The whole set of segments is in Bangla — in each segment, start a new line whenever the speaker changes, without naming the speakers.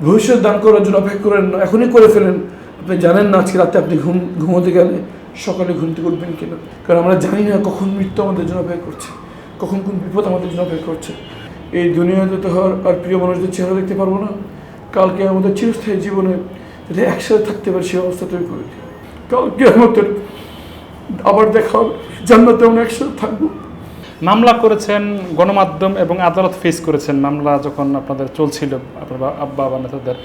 ভবিষ্যৎ দান করার জন্য অপেক্ষা করেন না, এখনই করে ফেলেন। আপনি জানেন না আজকে রাতে আপনি ঘুমোতে গেলে সকালে ঘুম থেকে উঠবেন কিনা, কারণ আমরা জানি না কখন মৃত্যু আমাদের জন্য অপেক্ষা করছে, কখন কোন বিপদ আমাদের জন্য অপেক্ষা করছে। এই দুনিয়াতে তো আর প্রিয় মানুষদের চেহারা দেখতে পারবো না, কালকে আমাদের চিরস্থায়ী জীবনে যদি একসাথে থাকতে পারে সেই অবস্থা তৈরি করে দিই। কালকে আমাদের আবার দেখা হবে, জান্নাতে আমরা একসাথে থাকবো।
মামলা করেছেন, গণমাধ্যম এবং আদালত ফেস করেছেন মামলা যখন আপনাদের চলছিল আপনার আব্বা বা নেতাদের,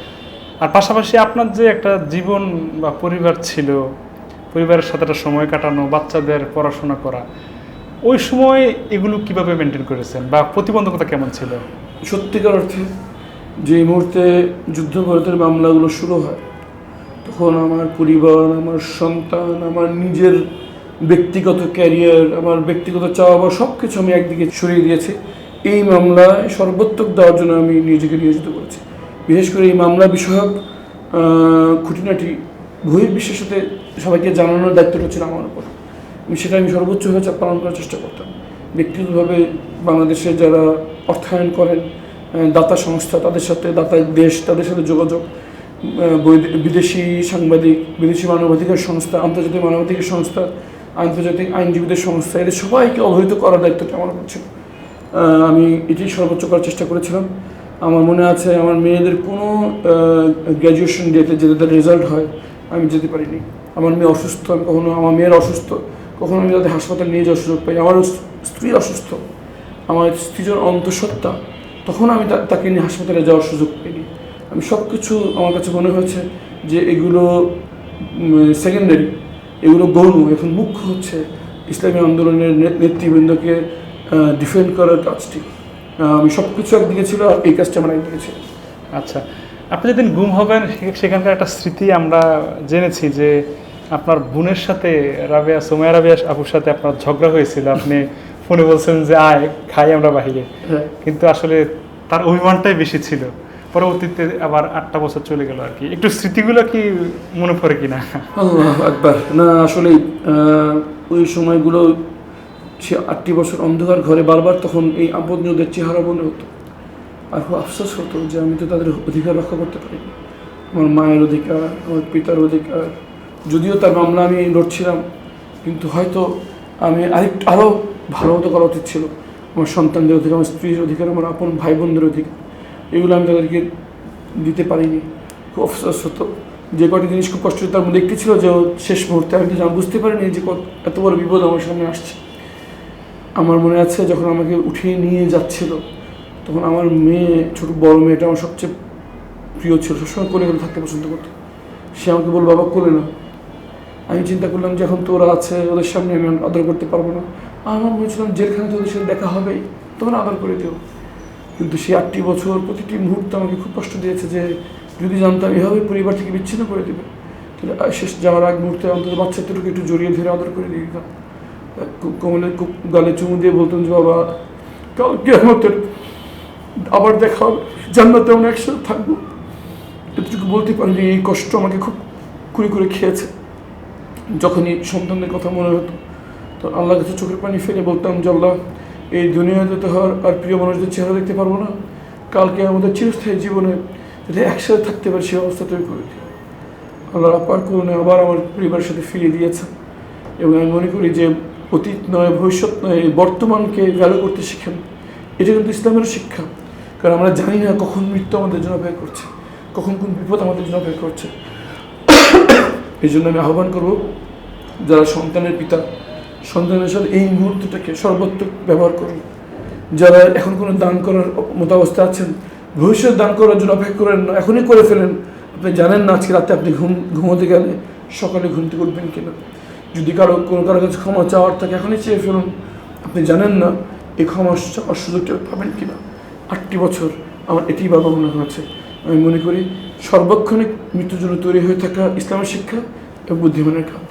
আর পাশাপাশি আপনার যে একটা জীবন বা পরিবার ছিল, পরিবারের সাথে একটা সময় কাটানো, বাচ্চাদের পড়াশোনা করা, ওই সময় এগুলো কিভাবে মেনটেন করেছেন বা প্রতিবন্ধকতা কেমন ছিল?
সত্যিকার অর্থে যে মুহূর্তে যুদ্ধাপরাধের মামলাগুলো শুরু হয়, তখন আমার পরিবার, আমার সন্তান, আমার নিজের ব্যক্তিগত ক্যারিয়ার, আমার ব্যক্তিগত চাওয়া বা সব কিছু আমি একদিকে সরিয়ে দিয়েছি। এই মামলায় সর্বোত্তক দেওয়ার জন্য আমি নিজেকে নিয়োজিত করেছি। বিশেষ করে এই মামলা বিষয়ক খুঁটিনাটি বহির্বিশ্বের সাথে সবাইকে জানানোর দায়িত্বটা ছিল আমার উপর। সেটা আমি সর্বোচ্চভাবে পালন করার চেষ্টা করতাম। ব্যক্তিগতভাবে বাংলাদেশের যারা অর্থায়ন করেন, দাতা সংস্থা, তাদের সাথে দাতা দেশ, তাদের সাথে যোগাযোগ, বিদেশি সাংবাদিক, বিদেশি মানবাধিকার সংস্থা, আন্তর্জাতিক মানবাধিকার সংস্থা, আন্তর্জাতিক আইনজীবীদের সংস্থা, এদের সবাইকে অবহিত করার দায়িত্বটা আমার উপর ছিল। আমি এটি সর্বোচ্চ করার চেষ্টা করেছিলাম। আমার মনে আছে আমার মেয়েদের কোনো গ্র্যাজুয়েশন ডেতে যে তাদের রেজাল্ট হয় আমি যেতে পারিনি। আমার মেয়ে অসুস্থ, আমি কখনো, আমার মেয়ের অসুস্থ, কখনো আমি তাদের হাসপাতালে নিয়ে যাওয়ার সুযোগ পাই। আমার স্ত্রী অসুস্থ, আমার স্ত্রীর অন্তঃসত্ত্বা, তখন আমি তাকে নিয়ে হাসপাতালে যাওয়ার সুযোগ পাইনি। আমি সব কিছু, আমার কাছে মনে হয়েছে যে এগুলো সেকেন্ডারি, এগুলো গৌণ। এখন মুখ্য হচ্ছে ইসলামী আন্দোলনের নেতৃবৃন্দকে ডিফেন্ড করার কাজটি। আমি সব কিছু একদিকে ছিল আর এই কাজটা আমার একদিকে ছিল।
আচ্ছা, আপনি যেদিন গুম হবেন সেখানকার একটা স্মৃতি আমরা জেনেছি যে আপনার বোনের সাথে সোমায়া রাবেয়া আপুর সাথে আপনার ঝগড়া হয়েছিল। আপনি ফোনে বলছেন যে আয় খাই আমরা বাহিরে, কিন্তু আসলে তার অভিমানটাই বেশি ছিল। পরবর্তীতে আবার 8টা বছর চলে গেল আর কি, একটু স্মৃতিগুলো কি মনে পড়ে কিনা?
আল্লাহু আকবার। না, আসলে ওই সময়গুলো, সে 8টি বছর অন্ধকার ঘরে বারবার তখন এই আপনজনদের চেহারা মনে হতো, আর খুব আফসোস হতো যে আমি তো তাদের অধিকার রক্ষা করতে পারিনি। আমার মায়ের অধিকার, আমার পিতার অধিকার, যদিও তার মামলা আমি লড়ছিলাম, কিন্তু হয়তো আমি আরও ভালো মতো করা উচিত ছিল। আমার সন্তানদের অধিকার, আমার স্ত্রীর অধিকার, আমার আপন ভাই বোনদের অধিকার, এগুলো আমি তাদেরকে দিতে পারিনি। খুব আফসোস হতো। যে কটি জিনিস খুব কষ্ট হতো, তার মধ্যে একটি ছিল যে শেষ মুহূর্তে আমি বুঝতে পারিনি যে এত বড় বিপদ আমার সামনে আসছে। আমার মনে আছে যখন আমাকে উঠিয়ে নিয়ে যাচ্ছিল, তখন আমার মেয়ে, বড় মেয়েটা আমার সবচেয়ে প্রিয় ছিল, সবসময় কোলে কোলে থাকতে পছন্দ করতো। সে আমাকে বলল, বাবা কোলে না। আমি চিন্তা করলাম যে এখন তো ওরা আছে, ওদের সামনে আমি আদর করতে পারবো না। আমার বলছিলাম জেলখানে তো ওদের সাথে দেখা হবেই, তখন আদর করে দিও। কিন্তু সে 8টি বছর প্রতিটি মুহূর্তে আমাকে খুব কষ্ট দিয়েছে যে যদি জানতাম এভাবে পরিবার থেকে বিচ্ছিন্ন করে দেবে, তাহলে শেষ যাওয়ার আগ মুহূর্তে অন্তত বাচ্চাদেরকে একটু জড়িয়ে ধরে আদর করে দিয়ে দিতাম। কোমলে গালে চুমু দিয়ে বলতাম যে বাবা কালকে আমাদের আবার দেখা হবে, জান্নাতে আমরা একসাথে থাকবো। এতটুকু বলতে পারিনি। এই কষ্ট আমাকে খুব করে খেয়েছে। যখনই সন্তানদের কথা মনে হতো তো আল্লাহর কাছে চোখের পানি ফেলে বলতাম যে আল্লাহ, এই দুনিয়াতে তো আর প্রিয় মানুষদের চেহারা দেখতে পারবো না, কালকে আমাদের চিরস্থায়ী জীবনে যদি একসাথে থাকতে পারে সেই অবস্থা তৈরি করে দিই। আল্লাহর আপার করুণে আবার আমার পরিবারের সাথে ফিরিয়ে দিয়েছে। এবং আমি মনে করি যে অতীত নয়, ভবিষ্যৎ নয়, এই বর্তমানকে ভ্যালু করতে শিখেন। এটা কিন্তু ইসলামের শিক্ষা, কারণ আমরা জানি না কখন মৃত্যু আমাদের জন্য অপেক্ষা করছে, কখন কোন বিপদ আমাদের জন্য অপেক্ষা করছে। এই জন্য আমি আহ্বান করবো যারা সন্তানের পিতা, সন্তানের সাথে এই মুহূর্তটাকে সর্বোত্তক ব্যবহার করুন। যারা এখন কোনো দান করার মতো অবস্থা আছেন, ভবিষ্যৎ দান করার জন্য অপেক্ষা করেন না, এখনই করে ফেলেন। আপনি জানেন না আজকে রাতে আপনি ঘুমোতে গেলে সকালে ঘুম থেকে উঠবেন কিনা। যদি কোনো কারো কাছে ক্ষমা চাওয়ার থাকে এখনই চেয়ে ফেলুন। আপনি জানেন না এই ক্ষমা চাওয়ার সুযোগটা পাবেন কিনা। 8টি বছর আমার এটি বাবা মনে হয়েছে। আমি মনে করি সর্বক্ষণিক মৃত্যুর জন্য তৈরি হয়ে থাকা ইসলামের শিক্ষা এবং বুদ্ধিমানের কাজ।